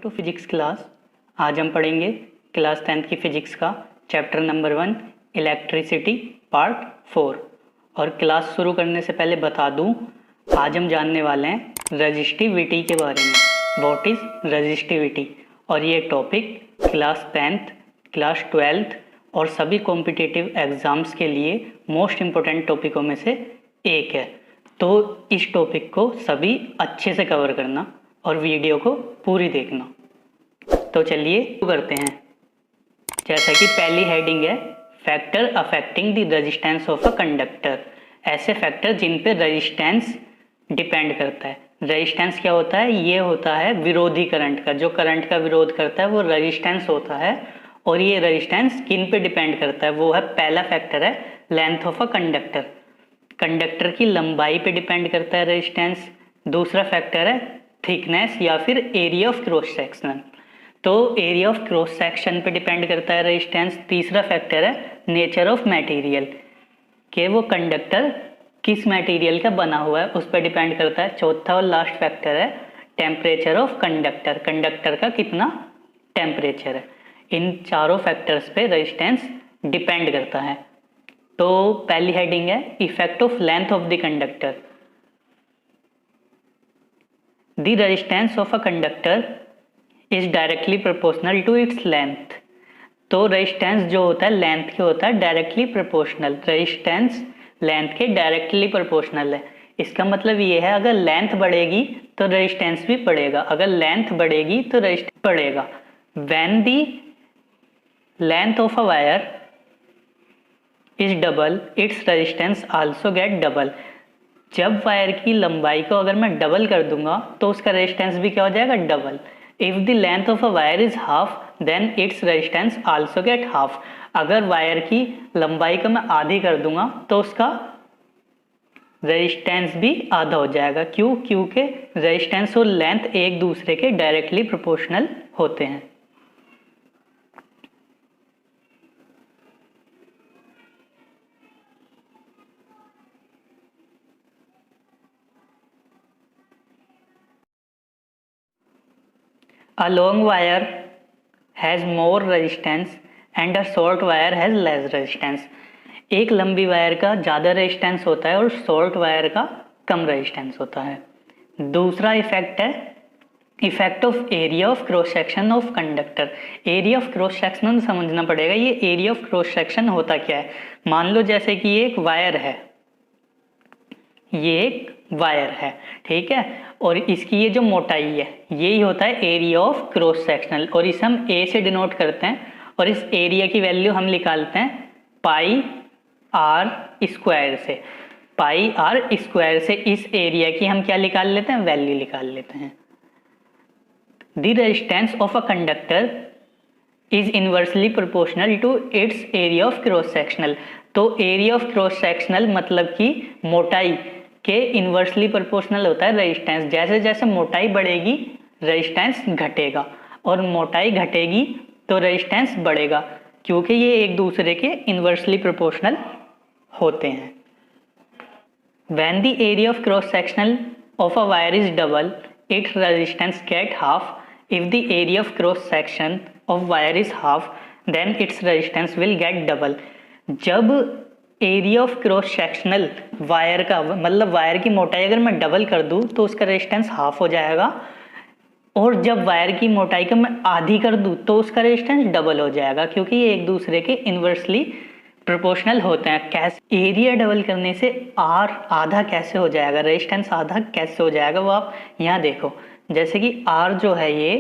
To physics class. आज हम पढ़ेंगे क्लास 10th की फिजिक्स का चैप्टर नंबर 1 इलेक्ट्रिसिटी पार्ट 4। और क्लास शुरू करने से पहले बता दूं, आज हम जानने वाले हैं रजिस्टिविटी के बारे में। What is resistivity? और ये topic class 10th, class 12th और सभी कॉम्पिटिटिव एग्जाम्स के लिए मोस्ट इम्पोर्टेंट टॉपिकों में से एक है। तो इस टॉपिक को सभी अच्छे से कवर करना और वीडियो को पूरी देखना। तो चलिए शुरू करते हैं। जैसा कि पहली हेडिंग है factor affecting the resistance of a conductor. ऐसे फैक्टर जिन पे रेजिस्टेंस डिपेंड करता है। रेजिस्टेंस क्या होता है? ये होता है विरोधी करंट का, जो करंट का विरोध करता है वो रेजिस्टेंस होता है। और ये रेजिस्टेंस किन पे डिपेंड करता है? वो है, पहला फैक्टर है length of a conductor. Conductor की लंबाई पे डिपेंड करता है रेजिस्टेंस। दूसरा फैक्टर है थिकनेस या फिर एरिया ऑफ क्रॉस सेक्शन, तो एरिया ऑफ क्रॉस सेक्शन पे डिपेंड करता है रेजिस्टेंस। तीसरा फैक्टर है नेचर ऑफ मटेरियल, कि वो कंडक्टर किस मटेरियल का बना हुआ है उस पर डिपेंड करता है। चौथा और लास्ट फैक्टर है टेम्परेचर ऑफ कंडक्टर, कंडक्टर का कितना टेम्परेचर है। इन चारों फैक्टर्स पे रेजिस्टेंस डिपेंड करता है। तो पहली हेडिंग है effect of length of the conductor. The resistance of a conductor is directly proportional to its length। तो रेजिस्टेंस जो होता है लेंथ के होता है डायरेक्टली प्रोपोर्शनल। रेजिस्टेंस लेंथ के डायरेक्टली प्रोपोर्शनल है। इसका मतलब ये है अगर लेंथ बढ़ेगी तो रेजिस्टेंस भी बढ़ेगा, अगर लेंथ बढ़ेगी तो रेजिस्टेंस बढ़ेगा। When the length of a wire is double, its resistance also get double। जब वायर की लंबाई को अगर मैं डबल कर दूंगा तो उसका रेजिस्टेंस भी क्या हो जाएगा? Double. If the length of a wire is half then its resistance also get half. अगर वायर की लंबाई को मैं आधी कर दूंगा तो उसका रेजिस्टेंस भी आधा हो जाएगा। क्यों? क्योंकि रेजिस्टेंस और लेंथ एक दूसरे के डायरेक्टली प्रोपोर्शनल होते हैं। A long wire has more resistance and a short wire has less resistance। एक लंबी वायर का ज़्यादा रेजिस्टेंस होता है और शॉर्ट वायर का कम रेजिस्टेंस होता है। दूसरा इफेक्ट है effect of area of cross section of conductor. Area of cross section समझना पड़ेगा। ये एरिया ऑफ क्रॉस सेक्शन होता क्या है? मान लो जैसे कि ये एक वायर है, ये एक वायर है, ठीक है, और इसकी ये जो मोटाई है यही होता है एरिया ऑफ क्रॉस सेक्शनल, और इसे हम ए से डिनोट करते हैं। और इस एरिया की वैल्यू हम निकालते हैं पाई आर स्क्वायर से। पाई आर स्क्वायर से इस एरिया की हम क्या निकाल लेते हैं? वैल्यू निकाल लेते हैं। The resistance of a conductor is inversely proportional to its area of cross sectional. तो एरिया ऑफ क्रॉस सेक्शनल मतलब कि मोटाई के इनवर्सली प्रोपोर्शनल होता है रेजिस्टेंस। जैसे जैसे मोटाई बढ़ेगी रेजिस्टेंस घटेगा, और मोटाई घटेगी तो रेजिस्टेंस बढ़ेगा, क्योंकि ये एक दूसरे के इनवर्सली प्रोपोर्शनल होते हैं। When the area of cross sectional of a wire is double, its resistance get half। If the area of cross section of wire is half, then its resistance will get double। जब area of cross sectional wire का मतलब wire की मोटाई अगर मैं double कर दूं तो उसका रेजिस्टेंस हाफ हो जाएगा, और जब वायर की मोटाई को मैं आधी कर दूं तो उसका रेजिस्टेंस डबल हो जाएगा, क्योंकि ये एक दूसरे के इनवर्सली प्रोपोर्शनल होते हैं। कैसे? एरिया डबल करने से आर आधा कैसे हो जाएगा, रेजिस्टेंस आधा कैसे हो जाएगा, वो आप यहाँ देखो। जैसे कि आर जो है ये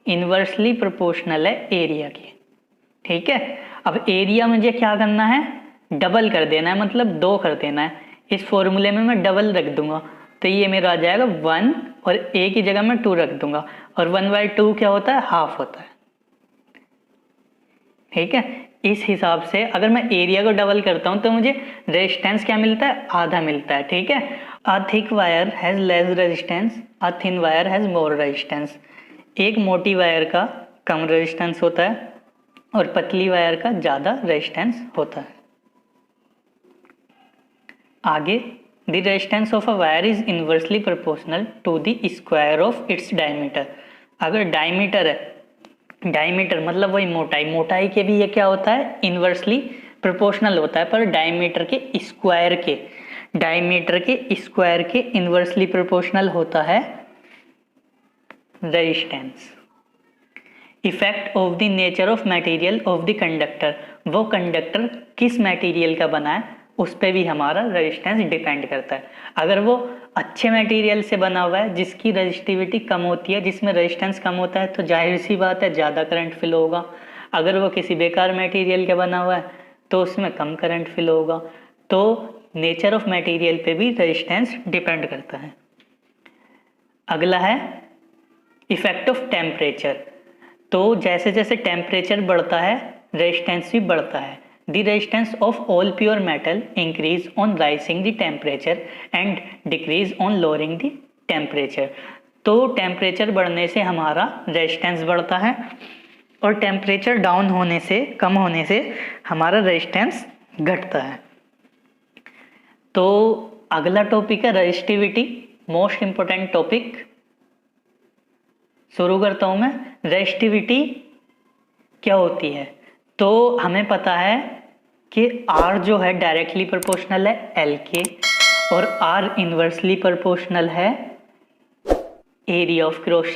इनवर्सली प्रोपोर्शनल है एरिया की, ठीक है। अब एरिया मुझे क्या करना है? डबल कर देना है, मतलब 2 कर देना है। इस फॉर्मूले में मैं डबल रख दूंगा तो ये मेरा आ जाएगा 1, और ए की जगह मैं 2 रख दूंगा, और 1/2 क्या होता है? हाफ होता है, ठीक है। इस हिसाब से अगर मैं एरिया को डबल करता हूं तो मुझे रेजिस्टेंस क्या मिलता है? आधा मिलता है, ठीक है। A thick wire has less resistance, a thin wire has more resistance. एक मोटी वायर का कम रेजिस्टेंस होता है और पतली वायर का ज़्यादा रेजिस्टेंस होता है। आगे, the resistance of a wire is inversely proportional to the square of its diameter. अगर डायमीटर है, डायमीटर मतलब वही मोटाई, मोटाई के भी ये क्या होता है, इन्वर्सली प्रोपोर्शनल होता है, पर डायमीटर के स्क्वायर के, डायमीटर के स्क्वायर के इन्वर्सली प्रोपोर्शनल होता है resistance. Effect of the nature of material of the conductor, वो कंडक्टर किस मटेरियल का बना है उस पर भी हमारा रेजिस्टेंस डिपेंड करता है। अगर वो अच्छे मटेरियल से बना हुआ है जिसकी रेजिस्टिविटी कम होती है, जिसमें रेजिस्टेंस कम होता है, तो जाहिर सी बात है ज़्यादा करंट फिल होगा। अगर वो किसी बेकार मटेरियल का बना हुआ है तो उसमें कम करंट फिल होगा। तो नेचर ऑफ मटेरियल पे भी रेजिस्टेंस डिपेंड करता है। अगला है इफेक्ट ऑफ टेम्परेचर। तो जैसे जैसे टेम्परेचर बढ़ता है रेजिस्टेंस भी बढ़ता है। The resistance of all pure metal increase on rising the temperature and decrease on lowering the temperature। तो टेम्परेचर बढ़ने से हमारा रेजिस्टेंस बढ़ता है और टेम्परेचर डाउन होने से, कम होने से हमारा रेजिस्टेंस घटता है। तो अगला टॉपिक है रेजिस्टिविटी, मोस्ट इंपॉर्टेंट टॉपिक। शुरू करता हूं मैं। रेजिस्टिविटी क्या होती है? तो हमें पता है कि R जो है डायरेक्टली प्रोपोर्शनल है L के, और R इन्वर्सली प्रोपोर्शनल है एरिया ऑफ क्रॉस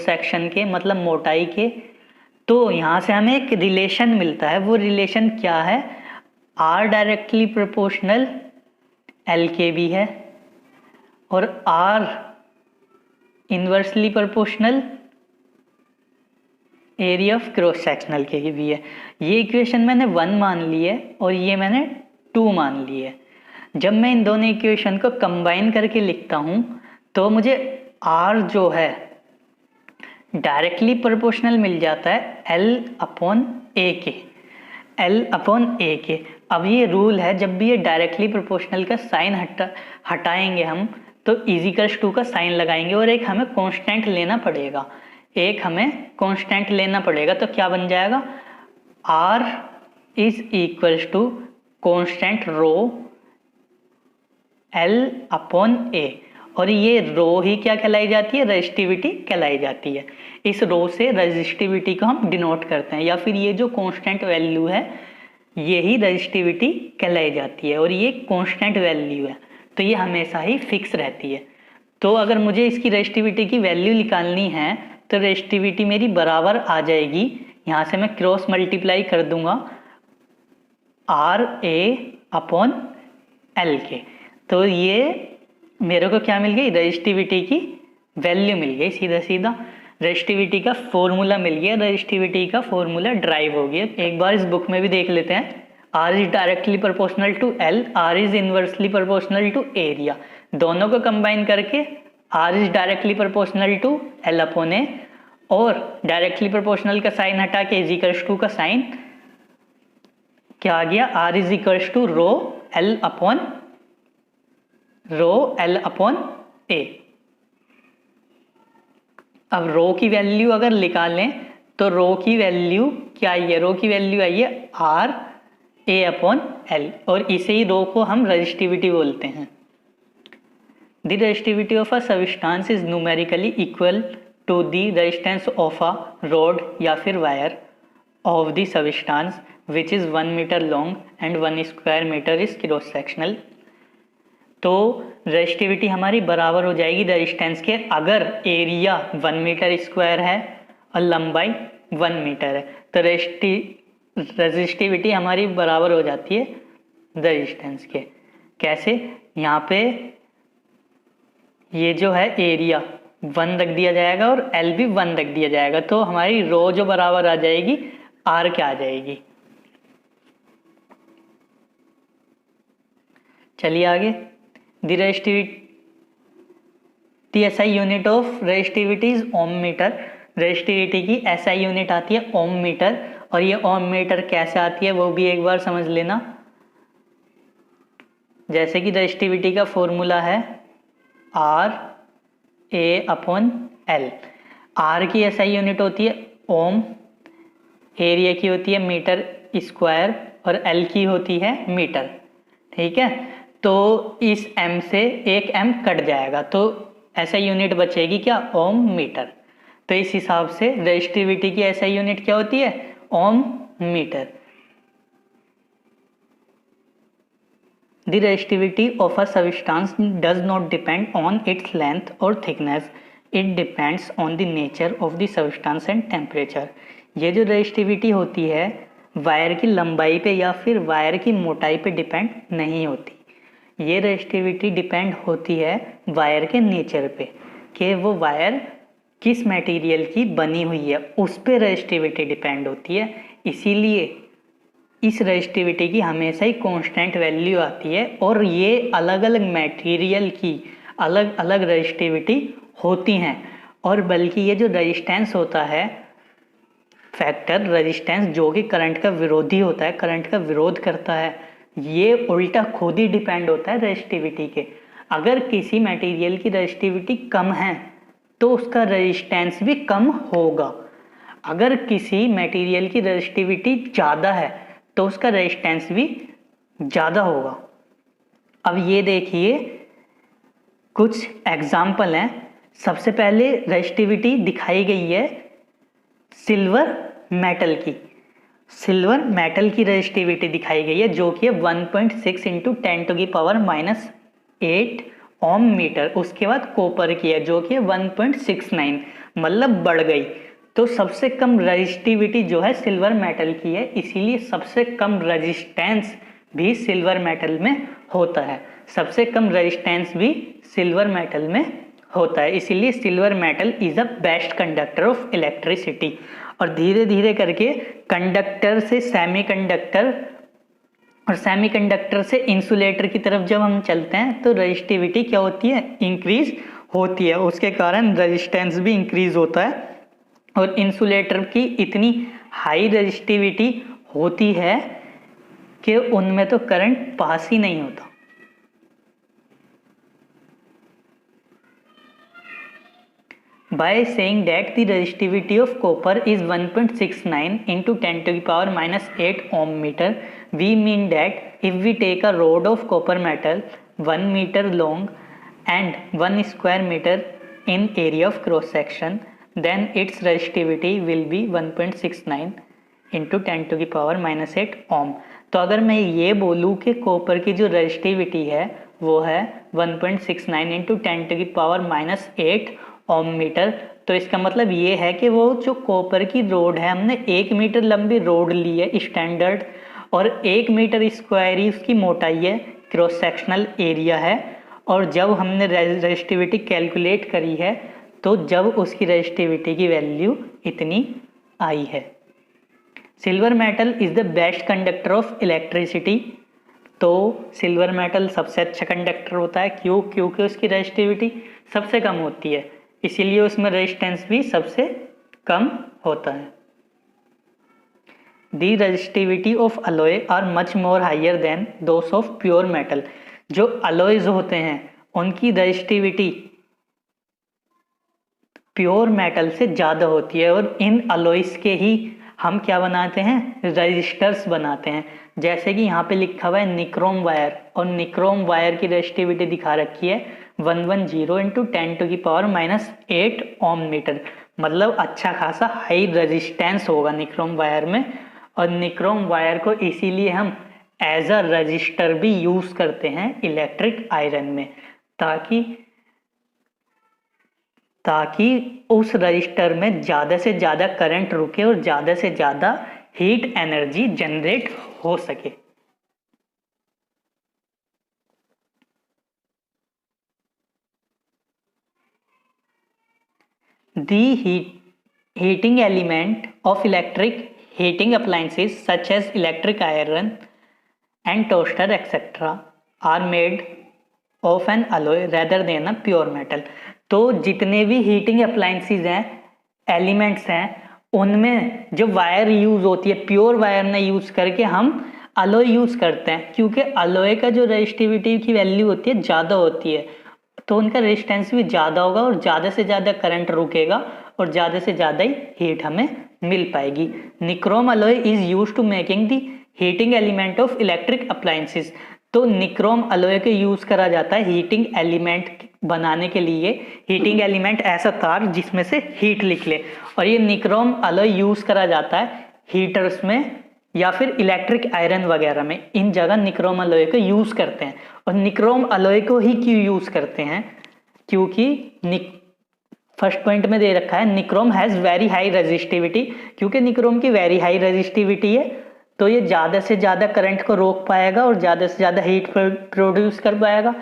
सेक्शन के, मतलब मोटाई के। तो यहाँ से हमें एक रिलेशन मिलता है। वो रिलेशन क्या है? R डायरेक्टली प्रोपोर्शनल L के भी है और R inversely proportional area of cross sectional के भी है। ये इक्वेशन मैंने 1 मान ली है और ये मैंने 2 मान ली है। जब मैं इन दोनों इक्वेशन को कंबाइन करके लिखता हूँ तो मुझे R जो है डायरेक्टली प्रोपोर्शनल मिल जाता है L/A के, L/A के। अब ये रूल है, जब भी ये डायरेक्टली प्रोपोर्शनल का साइन हटाएंगे हम तो इजिकल्स टू का साइन लगाएंगे और एक हमें कांस्टेंट लेना पड़ेगा, एक हमें कांस्टेंट लेना पड़ेगा। तो क्या बन जाएगा? R is equals to constant rho L/A, और ये रो ही क्या कहलाई जाती है? रेजिस्टिविटी कहलाई जाती है। इस रो से रेजिस्टिविटी को हम डिनोट करते हैं, या फिर ये जो कांस्टेंट वैल्यू है ये ही रेजिस्टिविटी कहलाई जाती है, और ये कांस्टेंट वैल्यू है तो ये हमेशा ही फिक्स रहती है। तो अगर मुझे इसकी रेजिस्टिविटी की वैल्यू निकालनी है तो रेजिस्टिविटी मेरी बराबर आ जाएगी, यहाँ से मैं क्रॉस मल्टीप्लाई कर दूंगा RA/L के। तो ये मेरे को क्या मिल गई? रेजिस्टिविटी की वैल्यू मिल गई। सीधा सीधा रेजिस्टिविटी का फॉर्मूला मिल गया, रेजिस्टिविटी का फॉर्मूला ड्राइव हो गया। एक बार इस बुक में भी देख लेते हैं। R is directly proportional to L, R is inversely proportional to area. दोनों को कंबाइन करके R is directly proportional to L/A, और डायरेक्टली प्रोपोर्शनल का साइन हटा के इज इक्वल्स टू का साइन क्या आ गया? R is equals to rho L/A। अब रो की वैल्यू अगर निकालें तो रो की वैल्यू क्या आई है? रो की वैल्यू आई है RA/L, और इसे ही रो को हम रेजिस्टिविटी बोलते हैं। The resistivity of a substance is numerically equal to the resistance of a rod या फिर wire of the substance which is 1 metre long and 1 square metre is cross sectional. तो रेजिस्टिविटी हमारी बराबर हो जाएगी रेजिस्टेंस के, अगर एरिया 1 मीटर स्क्वायर है और लंबाई 1 मीटर है तो रेजिस्टिविटी हमारी बराबर हो जाती है रेजिस्टेंस के। कैसे? यहाँ पे ये जो है एरिया 1 रख दिया जाएगा और L भी 1 रख दिया जाएगा, तो हमारी रो जो बराबर आ जाएगी R क्या आ जाएगी। चलिए आगे। The SI unit of resistivity is ohm metre. Resistivity की SI यूनिट आती है ओम मीटर, और ये ओम मीटर कैसे आती है वो भी एक बार समझ लेना। जैसे कि रेजिस्टिविटी का फॉर्मूला है RA/L। R की SI यूनिट होती है ओम, एरिया की होती है मीटर स्क्वायर और L की होती है मीटर। ठीक है, तो इस M से एक M कट जाएगा तो ऐसा यूनिट बचेगी क्या? ओम मीटर। तो इस हिसाब से रेजिस्टिविटी की ऐसा यूनिट क्या होती है, ओम metre. The resistivity of a substance does not depend on its length or thickness. It depends on the nature of the substance and temperature. ये जो रेजिस्टिविटी होती है वायर की लंबाई पे या फिर वायर की मोटाई पे डिपेंड नहीं होती। ये रेजिस्टिविटी डिपेंड होती है वायर के नेचर पे कि वो वायर किस मटेरियल की बनी हुई है, उस पे रेजिस्टिविटी डिपेंड होती है। इसीलिए इस रेजिस्टिविटी की हमेशा ही कांस्टेंट वैल्यू आती है और ये अलग अलग मटेरियल की अलग अलग रेजिस्टिविटी होती हैं। और बल्कि ये जो रेजिस्टेंस होता है फैक्टर रेजिस्टेंस, जो कि करंट का विरोधी होता है, करंट का विरोध करता है, ये उल्टा खुद ही डिपेंड होता है रेजिस्टिविटी के। अगर किसी मटेरियल की रेजिस्टिविटी कम है तो उसका रेजिस्टेंस भी कम होगा। अगर किसी मटेरियल की रेजिस्टिविटी ज़्यादा है तो उसका रेजिस्टेंस भी ज़्यादा होगा। अब ये देखिए कुछ एग्जाम्पल हैं। सबसे पहले रेजिस्टिविटी दिखाई गई है सिल्वर मेटल की। सिल्वर मेटल की रेजिस्टिविटी दिखाई गई है जो कि 1.6 इंटू 10⁻⁸ ओम मीटर। उसके बाद कॉपर की है जो कि 1.69, मतलब बढ़ गई। तो सबसे कम रेजिस्टिविटी जो है सिल्वर मेटल की है, इसीलिए सबसे कम रेजिस्टेंस भी सिल्वर मेटल में होता है। सबसे कम रेजिस्टेंस भी सिल्वर मेटल में होता है, इसीलिए silver metal is a best conductor of electricity. और धीरे धीरे करके कंडक्टर से सेमीकंडक्टर और सेमीकंडक्टर से इंसुलेटर की तरफ जब हम चलते हैं तो रेजिस्टिविटी क्या होती है, इंक्रीज होती है। उसके कारण रेजिस्टेंस भी इंक्रीज होता है और इंसुलेटर की इतनी हाई रेजिस्टिविटी होती है कि उनमें तो करंट पास ही नहीं होता। By saying that the resistivity of copper is 1.69 into 10⁻⁸ ohm meter, we mean that if we take a rod of copper metal 1 meter long and 1 square meter in area of cross section, then its resistivity will be 1.69 into 10⁻⁸ ohm। तो अगर मैं ये बोलूँ कि copper की जो resistivity है वो है 1.69 इंटू 10⁻⁸ ओम मीटर, तो इसका मतलब ये है कि वो जो कॉपर की रोड है, हमने 1 मीटर लंबी रोड ली है स्टैंडर्ड और 1 मीटर स्क्वायर ही उसकी मोटाई है, क्रॉस सेक्शनल एरिया है। और जब हमने रेजिस्टिविटी कैलकुलेट करी है तो जब उसकी रेजिस्टिविटी की वैल्यू इतनी आई है। Silver metal is the best conductor of electricity. तो सिल्वर मेटल सबसे अच्छा कंडक्टर होता है, क्यों? क्योंकि उसकी रेजिस्टिविटी सबसे कम होती है, इसीलिए उसमें रेजिस्टेंस भी सबसे कम होता है। The resistivity of alloy are much more higher than those of pure metal. जो अलॉयज होते हैं उनकी रेजिस्टिविटी प्योर मेटल से ज़्यादा होती है और इन अलॉयज के ही हम क्या बनाते हैं, रेजिस्टर्स बनाते हैं। जैसे कि यहाँ पे लिखा हुआ है निक्रोम वायर, और निक्रोम वायर की रेजिस्टिविटी दिखा रखी है 110 इंटू 10⁻⁸ ओम मीटर, मतलब अच्छा खासा हाई रेजिस्टेंस होगा निक्रोम वायर में। और निक्रोम वायर को इसीलिए हम एज अ रजिस्टर भी यूज करते हैं इलेक्ट्रिक आयरन में, ताकि उस रजिस्टर में ज़्यादा से ज़्यादा करंट रुके और ज़्यादा से ज़्यादा हीट एनर्जी जनरेट हो सके। The heating element of electric heating appliances such as electric iron and toaster etc. are made of an alloy rather than a pure metal। तो जितने भी हीटिंग अप्लायंसेस हैं, एलिमेंट्स हैं, उनमें जो वायर यूज होती है प्योर वायर ना यूज करके हम अलॉय यूज करते हैं, क्योंकि अलॉय का जो रेजिस्टिविटी की वैल्यू होती है ज़्यादा होती है, तो उनका रेजिस्टेंस भी ज़्यादा होगा और ज़्यादा से ज़्यादा करंट रुकेगा और ज़्यादा से ज़्यादा ही हीट हमें मिल पाएगी। Nichrome alloy is use to making the heating element of electric appliances. तो निक्रोम अलॉय को यूज करा जाता है हीटिंग एलिमेंट बनाने के लिए। हीटिंग एलिमेंट ऐसा तार जिसमें से हीट निकले, और ये निक्रोम अलॉय यूज करा जाता है हीटर्स में या फिर इलेक्ट्रिक आयरन वगैरह में। इन जगह निक्रोम अलॉय को यूज करते हैं। और निक्रोम अलॉय को ही क्यों यूज करते हैं? क्योंकि फर्स्ट पॉइंट में दे रखा है nichrome has very high resistivity. क्योंकि निक्रोम की वेरी हाई रेजिस्टिविटी है तो ये ज़्यादा से ज़्यादा करंट को रोक पाएगा और ज़्यादा से ज़्यादा हीट प्रोड्यूस कर पाएगा।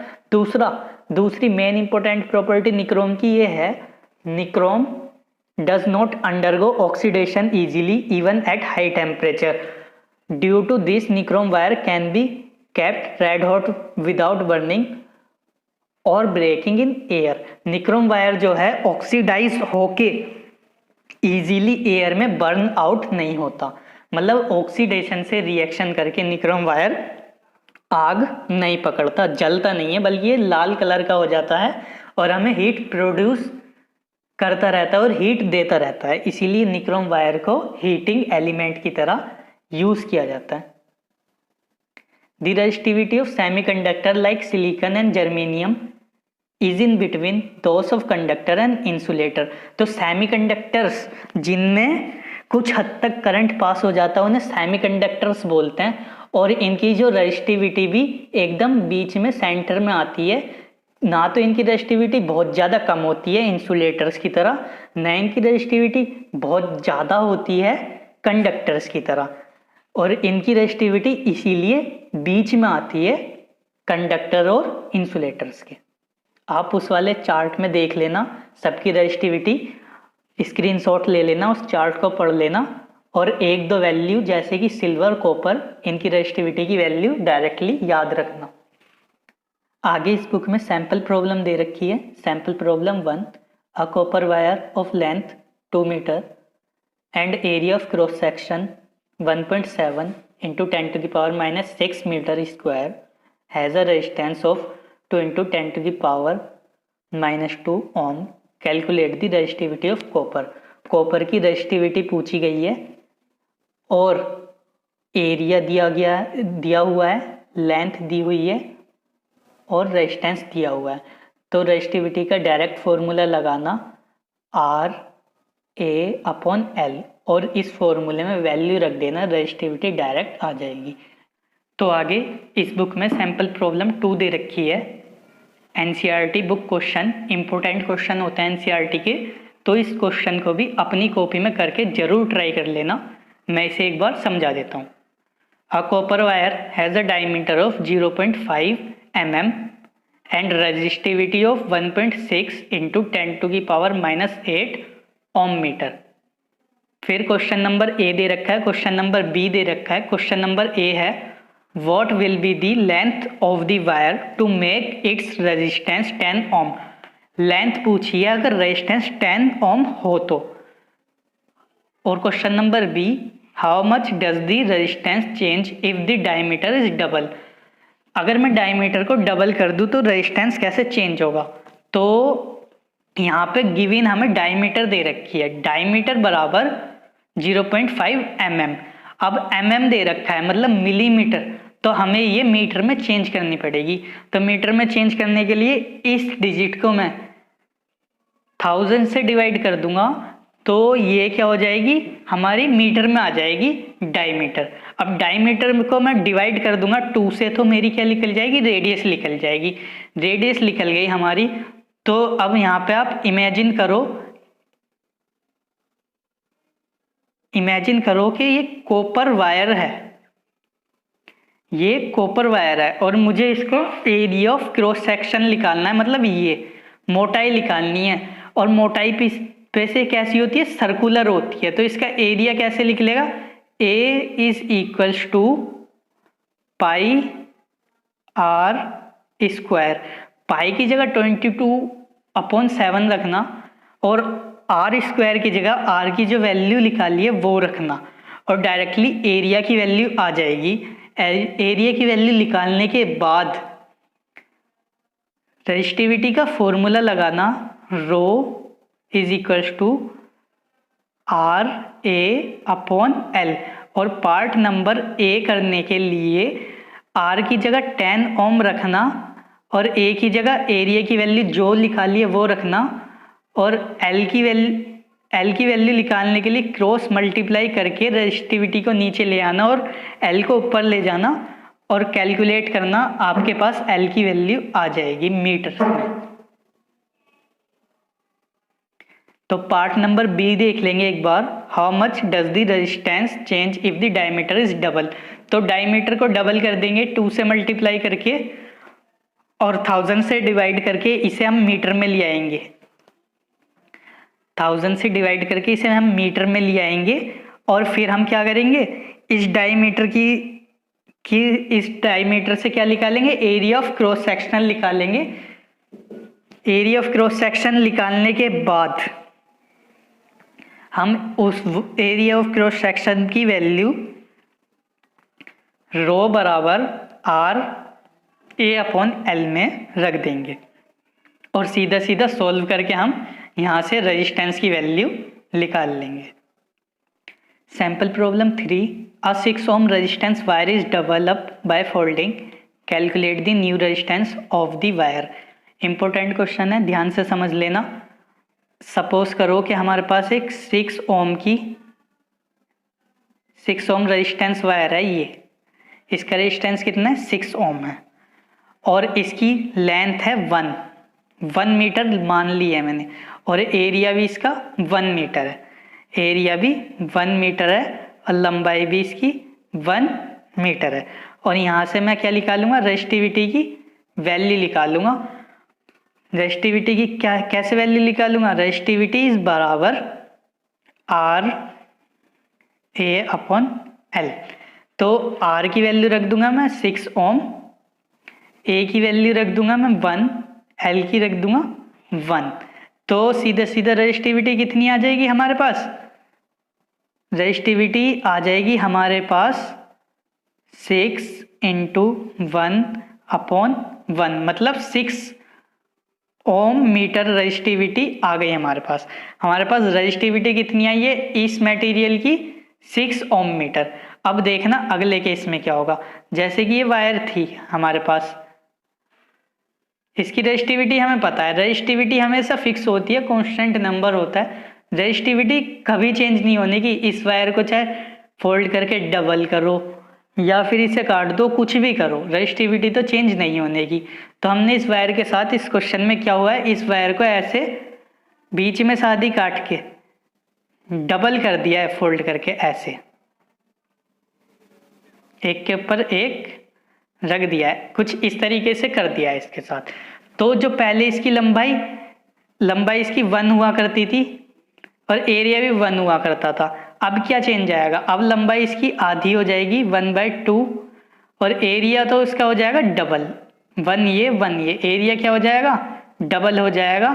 दूसरी मेन इंपॉर्टेंट प्रॉपर्टी निक्रोम की ये है, nichrome does not undergo oxidation easily even at high temperature. Due to this nichrome wire can be kept red hot without burning और breaking in air. Nichrome wire जो है oxidize होके easily air में burn out नहीं होता, मतलब oxidation से reaction करके निक्रोम वायर आग नहीं पकड़ता, जलता नहीं है, बल्कि ये लाल कलर का हो जाता है और हमें हीट प्रोड्यूस करता रहता है और हीट देता रहता है। इसीलिए निक्रोम वायर को हीटिंग एलिमेंट की तरह यूज किया जाता है। The resistivity of semiconductor like silicon and germanium is in between those of conductor and insulator। तो सेमीकंडक्टर्स जिनमें कुछ हद तक करंट पास हो जाता है उन्हें सेमीकंडक्टर्स बोलते हैं, और इनकी जो रेजिस्टिविटी भी एकदम बीच में सेंटर में आती है। ना तो इनकी रेजिस्टिविटी बहुत ज़्यादा कम होती है इंसुलेटर्स की तरह, ना इनकी रेजिस्टिविटी बहुत ज़्यादा होती है कंडक्टर्स की तरह, और इनकी रेजिस्टिविटी इसीलिए बीच में आती है कंडक्टर और इंसुलेटर्स के। आप उस वाले चार्ट में देख लेना सबकी रेजिस्टिविटी, स्क्रीनशॉट ले लेना, उस चार्ट को पढ़ लेना, और एक दो वैल्यू जैसे कि सिल्वर, कॉपर, इनकी रेजिस्टिविटी की वैल्यू डायरेक्टली याद रखना। आगे इस बुक में सैम्पल प्रॉब्लम दे रखी है। Sample problem 1, a copper wire of length 2 metre and area of cross section 1.7 into 10 to the power minus 6 meter square has a resistance of 2 into 10 to the power minus 2 ohm। Calculate the resistivity of copper। Copper की resistivity पूछी गई है और area दिया हुआ है, length दी हुई है और रेजिस्टेंस दिया हुआ है। तो रेजिस्टिविटी का डायरेक्ट फॉर्मूला लगाना RA/L, और इस फॉर्मूले में वैल्यू रख देना, रेजिस्टिविटी डायरेक्ट आ जाएगी। तो आगे इस बुक में सैम्पल प्रॉब्लम 2 दे रखी है। NCERT book question, important question होते हैं एनसीईआरटी के, तो इस क्वेश्चन को भी अपनी कॉपी में करके जरूर ट्राई कर लेना। मैं इसे एक बार समझा देता हूँ। A copper wire has a diameter of 0.5 mm and resistivity of 1.6 into 10 to the power minus 8 ohm metre. फिर क्वेश्चन नंबर ए दे रखा है, क्वेश्चन नंबर बी दे रखा है। क्वेश्चन नंबर ए है what will be the length of the wire to make its resistance 10 ohm. Length पूछी है अगर रेजिस्टेंस 10 ओम हो तो। और question number B, how much does the resistance change if the diameter is double. अगर मैं diameter को double कर दूं तो रेजिस्टेंस कैसे चेंज होगा। तो यहाँ पे गिवन हमें डायमीटर दे रखी है, डायमीटर बराबर 0.5 mm। अब mm दे रखा है मतलब मिलीमीटर, तो हमें ये मीटर में चेंज करनी पड़ेगी। तो मीटर में चेंज करने के लिए इस डिजिट को मैं 1000 से डिवाइड कर दूंगा, तो ये क्या हो जाएगी हमारी मीटर में आ जाएगी डायमीटर। अब डायमीटर को मैं डिवाइड कर दूंगा 2 से, तो मेरी क्या निकल जाएगी, रेडियस निकल जाएगी। रेडियस निकल गई हमारी। तो अब यहाँ पे आप इमेजिन करो कि ये कॉपर वायर है, ये कॉपर वायर है और मुझे इसको एरिया ऑफ क्रॉस सेक्शन निकालना है, मतलब ये मोटाई निकालनी है। और मोटाई पे से कैसी होती है, सर्कुलर होती है। तो इसका एरिया कैसे निकलेगा, A is equals to pi R square. Pi की जगह 22/7 रखना और R स्क्वायर की जगह R की जो वैल्यू निकाली है वो रखना, और डायरेक्टली एरिया की वैल्यू आ जाएगी। एरिया की वैल्यू निकालने के बाद रेजिस्टिविटी का फॉर्मूला लगाना, रो इज इक्वल्स टू RA/L। और पार्ट नंबर ए करने के लिए आर की जगह 10 ओम रखना और ए की जगह एरिया की वैल्यू जो लिखा ली है वो रखना, और एल की वैल्यू निकालने के लिए क्रॉस मल्टीप्लाई करके रेजिस्टिविटी को नीचे ले आना और एल को ऊपर ले जाना और कैलकुलेट करना, आपके पास एल की वैल्यू आ जाएगी मीटर में। तो पार्ट नंबर बी देख लेंगे एक बार। How much does the resistance change if the diameter is double. तो डायमीटर को डबल कर देंगे 2 से मल्टीप्लाई करके और 1000 से डिवाइड करके इसे हम मीटर में ले आएंगे। 1000 से डिवाइड करके इसे हम मीटर में ले आएंगे और फिर हम क्या करेंगे, इस डायमीटर से क्या निकालेंगे, एरिया ऑफ क्रॉस सेक्शनल निकालेंगे। एरिया ऑफ क्रॉस सेक्शन निकालने के बाद हम उस एरिया ऑफ क्रॉस सेक्शन की वैल्यू रो बराबर आर ए अपॉन एल में रख देंगे और सीधा सीधा सॉल्व करके हम यहाँ से रेजिस्टेंस की वैल्यू निकाल लेंगे। Sample problem 3, a 6 ohm resistance wire is develop by folding, calculate the new resistance of the wire. Important question है, ध्यान से समझ लेना। सपोज करो कि हमारे पास एक 6 ओम रेजिस्टेंस वायर है, ये इसका रेजिस्टेंस कितना है, 6 ओम है और इसकी लेंथ है 1 मीटर मान ली है मैंने, और एरिया भी इसका 1 मीटर है। एरिया भी 1 मीटर है और लंबाई भी इसकी 1 मीटर है। और यहाँ से मैं क्या निकालूंगा, रेजिस्टिविटी की वैल्यू निकालूंगा। रेजिस्टिविटी की कैसे वैल्यू निकालूंगा, रेजिस्टिविटी इज बराबर आर ए अपॉन एल। तो आर की वैल्यू रख दूंगा मैं 6 ओम, ए की वैल्यू रख दूंगा मैं 1, एल की रख दूंगा 1। तो सीधा सीधा रेजिस्टिविटी कितनी आ जाएगी हमारे पास, रेजिस्टिविटी आ जाएगी हमारे पास 6 × 1 अपॉन 1, मतलब 6 ओम मीटर रेजिस्टिविटी आ गई हमारे पास। हमारे पास रेजिस्टिविटी कितनी आई है इस मटेरियल की, 6 ओम मीटर। अब देखना अगले केस में क्या होगा। जैसे कि ये वायर थी हमारे पास, इसकी रेजिस्टिविटी हमें पता है, रेजिस्टिविटी हमेशा फिक्स होती है, कांस्टेंट नंबर होता है, रेजिस्टिविटी कभी चेंज नहीं होने की। इस वायर को चाहे फोल्ड करके डबल करो या फिर इसे काट दो, कुछ भी करो, रेजिस्टिविटी तो चेंज नहीं होने की। तो हमने इस वायर के साथ इस क्वेश्चन में क्या हुआ है, इस वायर को ऐसे बीच में सादी काट के डबल कर दिया है, फोल्ड करके ऐसे एक के ऊपर एक रख दिया है, कुछ इस तरीके से कर दिया है इसके साथ। तो जो पहले इसकी लंबाई इसकी 1 हुआ करती थी और एरिया भी 1 हुआ करता था, अब क्या चेंज आएगा, अब लंबाई इसकी आधी हो जाएगी 1/2 और एरिया तो इसका हो जाएगा डबल, 1 ये, एरिया क्या हो जाएगा, डबल हो जाएगा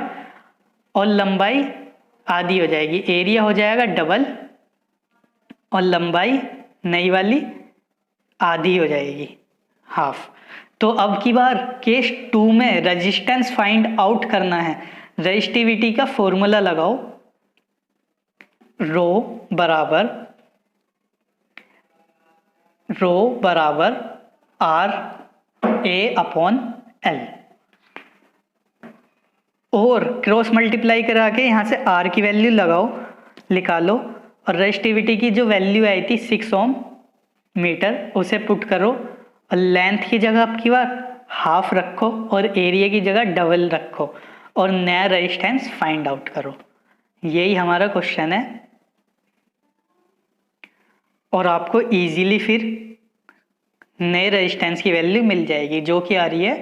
और लंबाई आधी हो जाएगी। एरिया हो जाएगा डबल और लंबाई नई वाली आधी हो जाएगी, हाफ। तो अब की बार केस 2 में रेजिस्टेंस फाइंड आउट करना है। रेजिस्टिविटी का फॉर्मूला लगाओ, रो बराबर आर ए अपॉन एल, और क्रॉस मल्टीप्लाई करा के यहाँ से आर की वैल्यू लगाओ, निकालो, और रेजिस्टिविटी की जो वैल्यू आई थी 6 ओम मीटर उसे पुट करो और लेंथ की जगह आपकी बार हाफ रखो और एरिया की जगह डबल रखो और नया रेजिस्टेंस फाइंड आउट करो। यही हमारा क्वेश्चन है और आपको इजीली फिर नए रेजिस्टेंस की वैल्यू मिल जाएगी जो कि आ रही है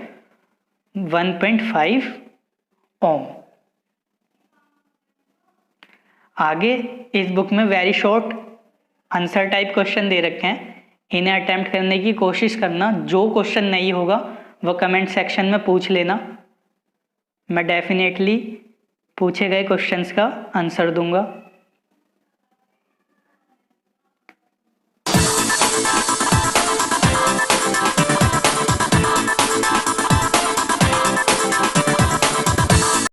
1.5 ओम। आगे इस बुक में very short answer type question दे रखे हैं, इन्हें अटेम्प्ट करने की कोशिश करना। जो क्वेश्चन नहीं होगा वो कमेंट सेक्शन में पूछ लेना, मैं डेफिनेटली पूछे गए क्वेश्चंस का आंसर दूंगा।